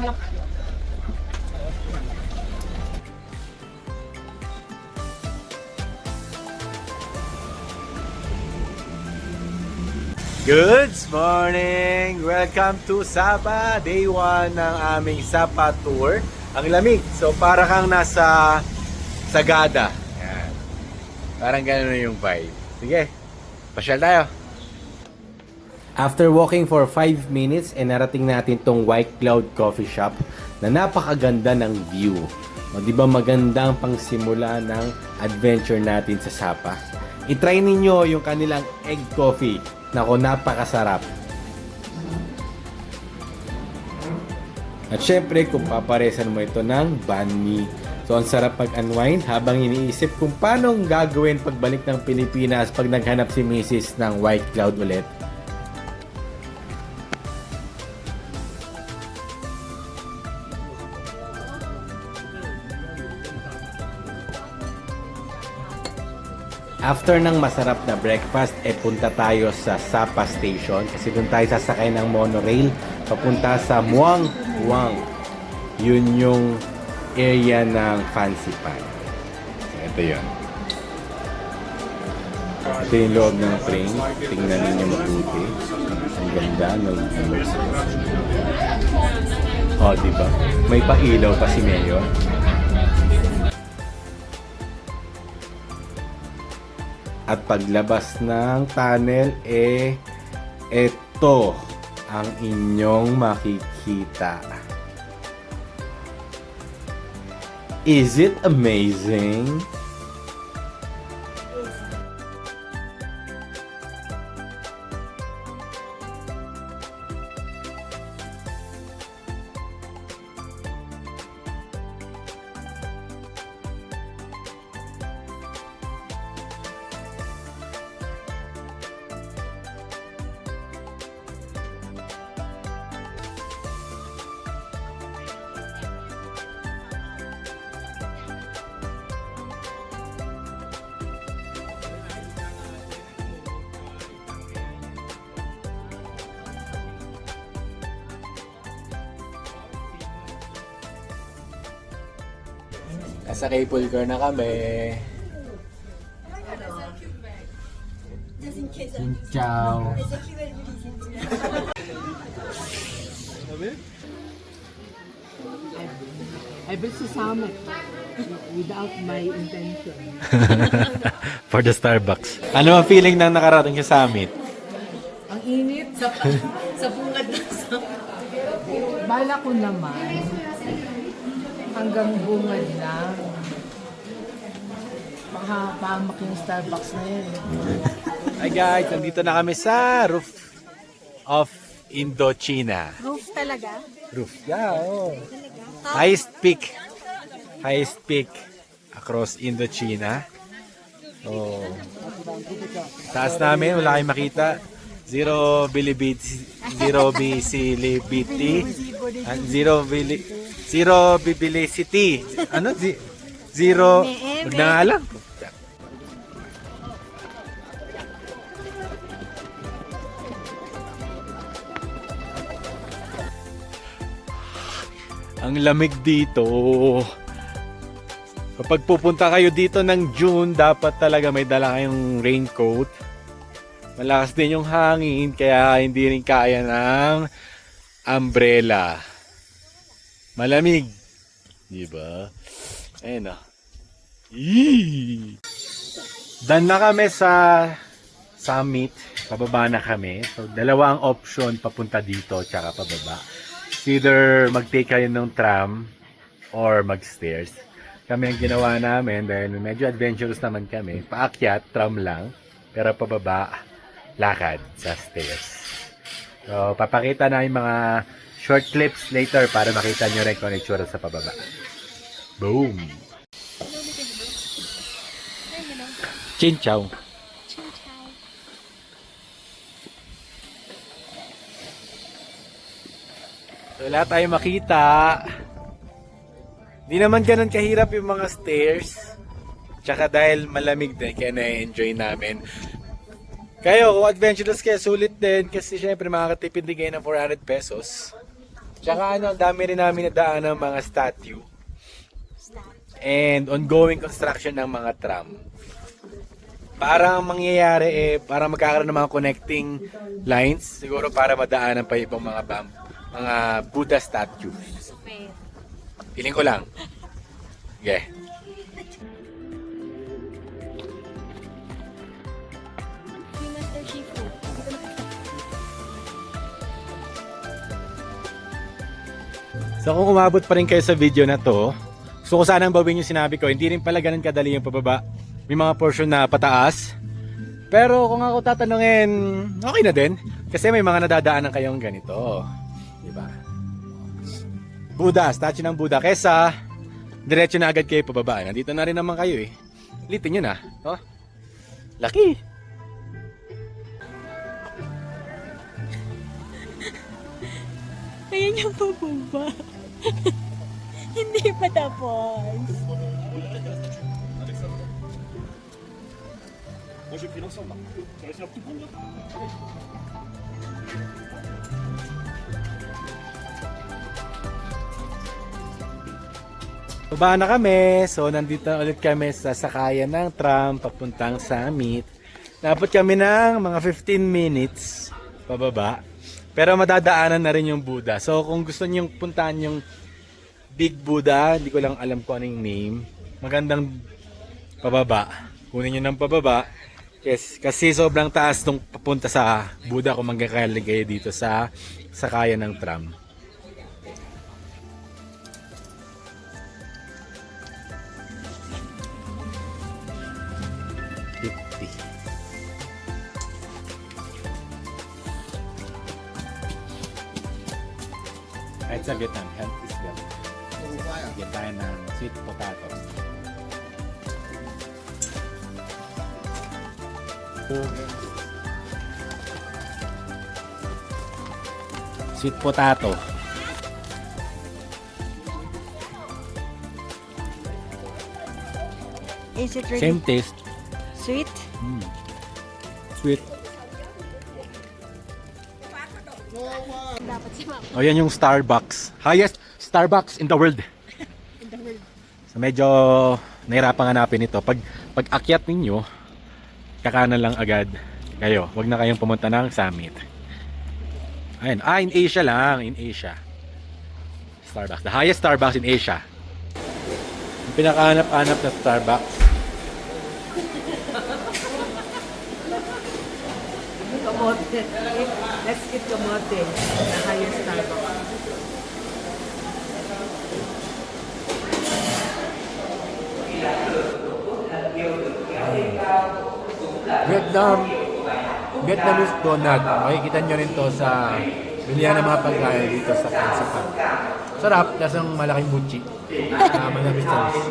Good morning! Welcome to Sapa, day 1 ng aming Sapa tour. Ang lamig, so para kang nasa Sagada. Yan. Parang gano'n yung vibe. Sige, pasyal tayo. After walking for 5 minutes, narating natin tong White Cloud Coffee Shop na napakaganda ng view. O, di ba magandang pangsimula ng adventure natin sa Sapa? I-try ninyo yung kanilang egg coffee. Nako, napakasarap. At syempre, kung paparesan mo ito ng banh mi. So, ang sarap mag-unwind habang iniisip kung paano gagawin pagbalik ng Pilipinas pag naghanap si Mrs. ng White Cloud ulit. After ng masarap na breakfast, punta tayo sa Sapa Station kasi doon tayo sasakay ng monorail papunta sa Muang Muang. Yun yung area ng Fancy Pan. So, ito yun. Ito yung loob ng train. Tingnan ninyo mabuti. Ang ganda. Oh, diba? May pailaw pa si Mayor. At paglabas ng tunnel, eto ang inyong makikita. Is it amazing? Nasa cable car na kami. Ciao. I built the summit without my intention. For the Starbucks. Ano ang feeling nang nakarating sa summit? Ang init sa bungad ng summit. Bala ko naman hanggang bungad lang. Pahamak yung Starbucks na yun. Hi guys, nandito na kami sa roof of Indochina. Roof talaga? Roof, yeah, oh. Highest peak across Indochina. Oh. Taas namin, wala kayong makita. Zero visibility. Zero visibility. Ano? Zero. Huwag na nga lang. Ang lamig dito. Kapag pupunta kayo dito ng June, dapat talaga may dala kayong raincoat. Malakas din yung hangin, kaya hindi rin kaya ng umbrella. Malamig. Diba? Ayun o. Done na kami sa summit. Pababa na kami. So, dalawa ang option papunta dito tsaka pababa. Either mag-take kayo ng tram or mag-stairs. Kami ang ginawa namin dahil medyo adventurous naman kami. Paakyat, tram lang. Pero pababa, lakad sa stairs. So, papakita na yung mga short clips later para makita nyo rin kung ano itsura sa pababa. Boom! Chin chow. Wala tayong makita. Hindi naman ganun kahirap yung mga stairs. Tsaka dahil malamig din, kaya na-enjoy namin. Kayo, kung adventurous kayo, sulit din. Kasi syempre makakatipid din kayo ng 400 pesos. Tsaka ang dami rin namin nadaan ng mga statue. And ongoing construction ng mga tram. Parang mangyayari para magkakaroon ng mga connecting lines. Siguro para madaanan pa ibang mga Buddha statues. Piling ko lang. Okay. So kung umabot pa rin kayo sa video na to, gusto ko sanang bawin yung sinabi ko, hindi rin pala ganun kadali yung pababa. May mga portion na pataas. Pero kung ako tatanungin, okay na din. Kasi may mga nadadaanan kayong ganito. Diba? Buddha, statue ng Buddha. Kesa, diretso na agad kayo pababa. Nandito na rin naman kayo eh. Litin nyo na. Oh, laki. Kaya niya pababa. Hindi pa tapos. Baba na kami. So, nandito na ulit kami sa sakayan ng tram papuntang Summit. Napot kami ng mga 15 minutes pababa. Pero madadaanan na rin yung Buddha. So, kung gusto niyo puntahan yung Big Buddha, hindi ko lang alam kung anong name. Magandang pababa. Kunin nyo ng pababa. Yes, kasi sobrang taas nung papunta sa Buddha kung magkakalig kayo dito sa sakayan ng tram. Kahit sa Vietnam, health is wealth. Bigyan tayo ng sweet potato. Sweet potato. Is it really Same taste. sweet? Sweet. O yan yung Starbucks. Highest Starbucks in the world. So medyo nahirapan hanapin ito. Pag akyat ninyo, kakanan lang agad kayo. Huwag na kayong pumunta ng Summit. Ayun. In Asia lang. In Asia. Starbucks. The highest Starbucks in Asia. Yung pinakahanap-hanap na Starbucks. Kamote. Let's eat kamote. The highest Starbucks. Vietnamese donut. Makikita nyo rin to sa bilihan ng mga pagkain dito sa Fancy Park. Sarap, kasi ang malaking butchi. Manabis-tabis.